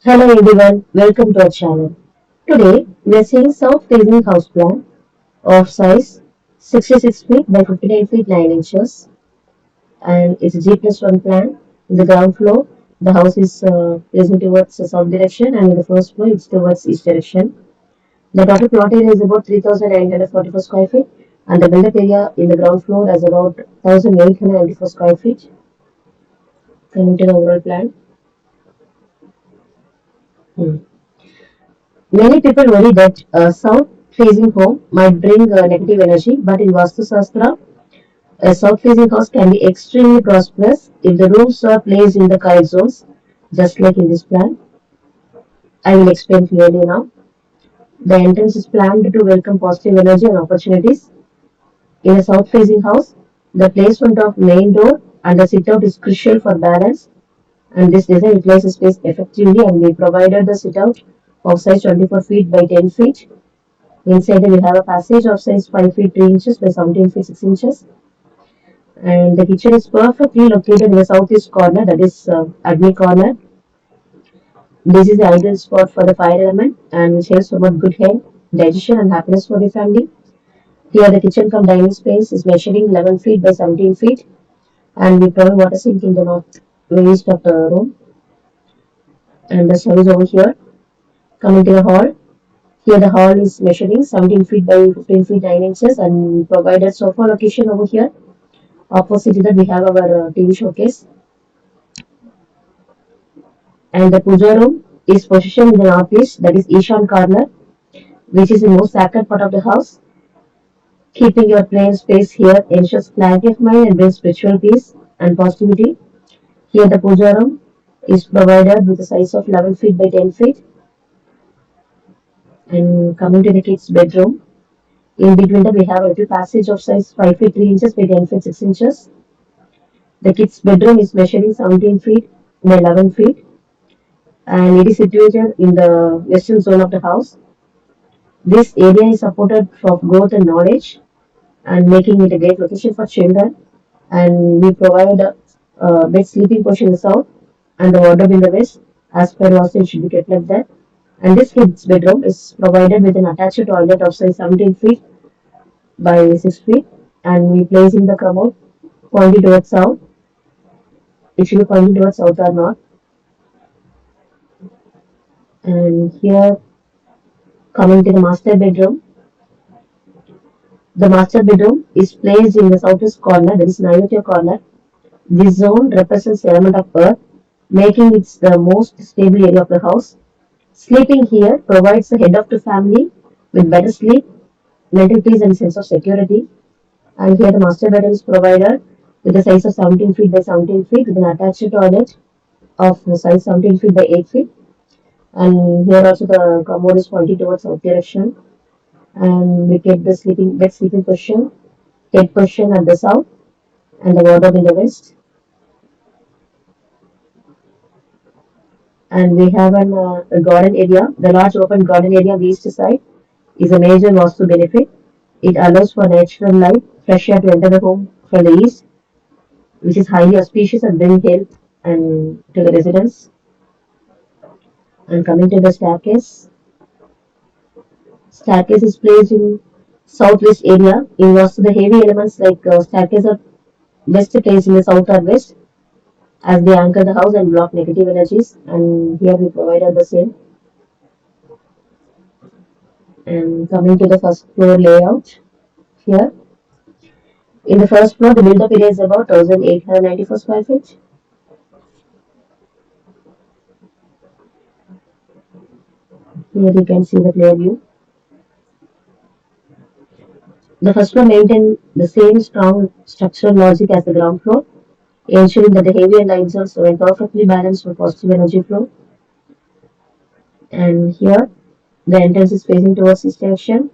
Hello everyone, welcome to our channel. Today we are seeing south facing house plan of size 66 feet by 59 feet 9 inches, and it's a G plus 1 plan. In the ground floor, the house is facing towards the south direction, and in the first floor it's towards east direction. The total plot area is about 3,944 square feet, and the built-up area in the ground floor is about 1,894 square feet. Coming to the overall plan. Hmm. Many people worry that a south-facing home might bring negative energy, but in Vastu Shastra, a south-facing house can be extremely prosperous if the rooms are placed in the correct zones, just like in this plan. I will explain clearly now. The entrance is planned to welcome positive energy and opportunities. In a south-facing house, the placement of main door and the sit-out is crucial for balance, and this design utilizes space effectively, and we provided the sit-out of size 24 feet by 10 feet. Inside we have a passage of size 5 feet 3 inches by 17 feet 6 inches. And the kitchen is perfectly located in the southeast corner, that is Agni corner. This is the ideal spot for the fire element and which helps promote good health, digestion, and happiness for the family. Here, the kitchen cum dining space is measuring 11 feet by 17 feet, and we provide water sink in the north east of the room. And the stove is over here. Coming to the hall, here the hall is measuring 17 feet by 15 feet 9 inches, and provided sofa location over here. Opposite to that, we have our TV showcase, and the puja room is positioned in the northeast, that is Ishan corner, which is the most sacred part of the house. Keeping your plain space here ensures clarity of mind and brings spiritual peace and positivity. Here, the puja room is provided with a size of 11 feet by 10 feet. And coming to the kids' bedroom, in between that, we have a little passage of size 5 feet 3 inches by 10 feet 6 inches. The kids' bedroom is measuring 17 feet by 11 feet, and it is situated in the western zone of the house. This area is supported for growth and knowledge and making it a great location for children. And we provide a bed sleeping portion in the south and the wardrobe in the west. As per Vastu, it should be kept like that. And this kid's bedroom is provided with an attached toilet of size 17 feet by 6 feet. And we placing the commode pointing towards south. It should be pointing towards south or north. And here, coming to the master bedroom, the master bedroom is placed in the southeast corner, that is Nairobi corner. This zone represents the element of earth, making it the most stable area of the house. Sleeping here provides the head of the family with better sleep, mental peace, and sense of security. And here the master bedroom is provided with a size of 17 feet by 17 feet with an attached toilet of the size 17 feet by 8 feet. And here also the commode is pointing towards south direction. And we get the sleeping position, head position at the south, and the wardrobe in the west. And we have a garden area. The large open garden area on the east side is a major Vastu benefit. It allows for natural light, fresh air to enter the home from the east, which is highly auspicious and bring health and to the residents. And coming to the staircase, staircase is placed in southwest area. In Vastu, the heavy elements like staircase are best placed in the south or west as they anchor the house and block negative energies. And here we provided the same. And coming to the first floor layout here. In the first floor, the build-up area is about 1,894 square feet. Here you can see the clear view. The first floor maintains the same strong structural logic as the ground floor, ensuring that the heavier lines are perfectly balanced for positive energy flow. And here, the entrance is facing towards east direction,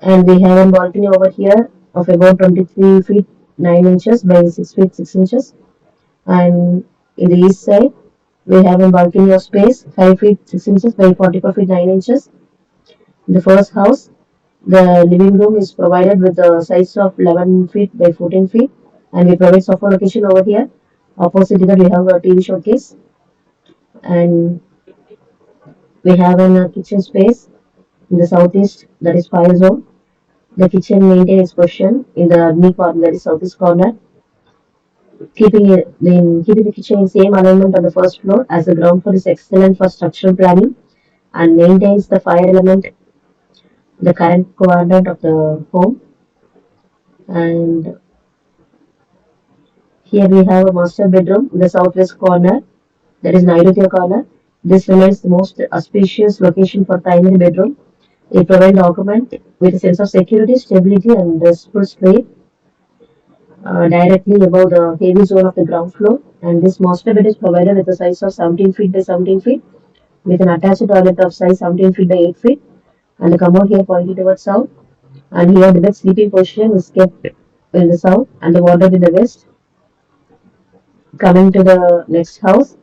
and we have a balcony over here of about 23 feet 9 inches by 6 feet 6 inches. And in the east side, we have a balcony of space 5 feet 6 inches by 44 feet 9 inches. In the first house, the living room is provided with a size of 11 feet by 14 feet, and we provide sofa location over here. Opposite to that, we have a TV showcase. And we have a kitchen space in the southeast, that is fire zone. The kitchen maintains its position in the knee corner, that is southeast corner, keeping the kitchen in same alignment on the first floor as the ground floor is excellent for structural planning and maintains the fire element, the current quadrant of the home. And here we have a master bedroom in the southwest corner, that is Nairobi corner. This remains the most auspicious location for primary bedroom. It provides the occupant with a sense of security, stability, and restful sleep directly above the heavy zone of the ground floor. And this master bed is provided with a size of 17 feet by 17 feet with an attached toilet of size 17 feet by 8 feet and the commode here pointing towards south. And here the bed sleeping position is kept in the south and the wardrobe in the west. Coming to the next house,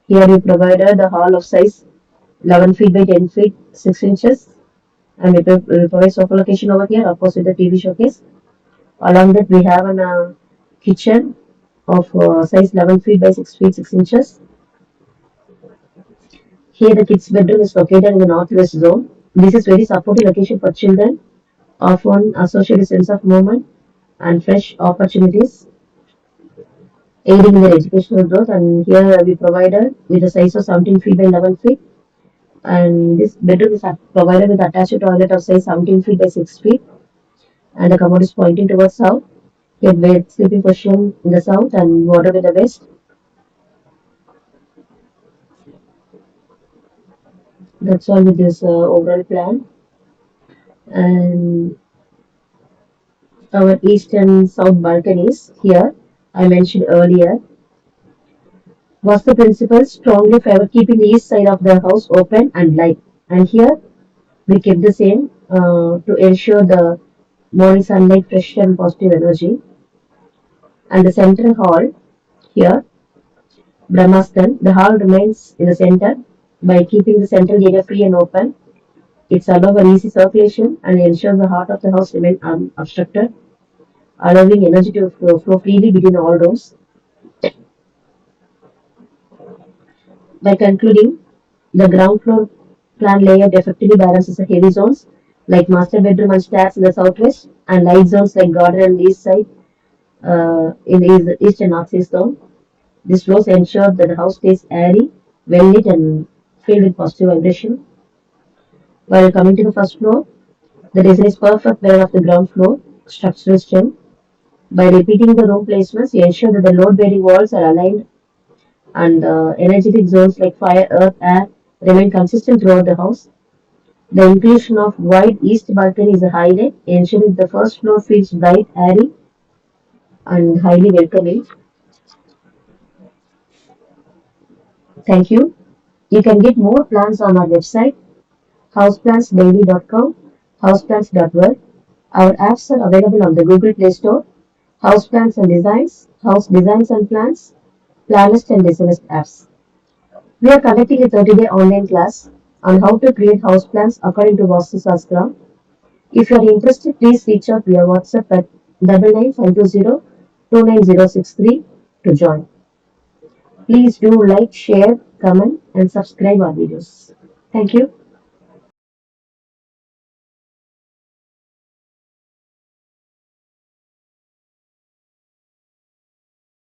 here we provided the hall of size 11 feet by 10 feet 6 inches and we provide sofa location over here opposite the TV showcase. Along that we have a kitchen of size 11 feet by 6 feet 6 inches. Here the kids bedroom is located in the northwest zone. This is very supportive location for children, often associated sense of movement and fresh opportunities, aiding in their educational growth. And here we provided with a size of 17 feet by 11 feet. And this bedroom is provided with attached toilet of size 17 feet by 6 feet. And the commode is pointing towards south. Here bed sleeping position in the south and wardrobe in the west. That's all with this overall plan. And our east and south balconies here, I mentioned earlier, was the principle strongly favor keeping the east side of the house open and light. And here we kept the same to ensure the morning sunlight, fresh and positive energy. And the central hall here, Brahmastan, the hall remains in the center by keeping the central area free and open. It allows for easy circulation and ensures the heart of the house remains unobstructed, allowing energy to flow freely between all rooms. By concluding, the ground floor plan layout effectively balances the heavy zones like master bedroom and stairs in the southwest and light zones like garden and east side in the east and northeast zone. These floors ensure that the house stays airy, well lit, and filled with positive vibration. While coming to the first floor, the design is perfect blend of the ground floor structural strength. By repeating the room placements, you ensure that the load-bearing walls are aligned and energetic zones like fire, earth, air remain consistent throughout the house. The inclusion of wide east balcony is a highlight, ensuring the first floor feels bright, airy, and highly welcoming. Thank you. You can get more plans on our website, houseplansdaily.com, houseplans.world. Our apps are available on the Google Play Store, Houseplans and Designs, House Designs and Plans, PlanNest and SMS apps. We are conducting a 30-day online class on how to create house plans according to Vastu shastra. If you are interested, please reach out via WhatsApp at 99520 to join. Please do like, share, comment, and subscribe our videos. Thank you.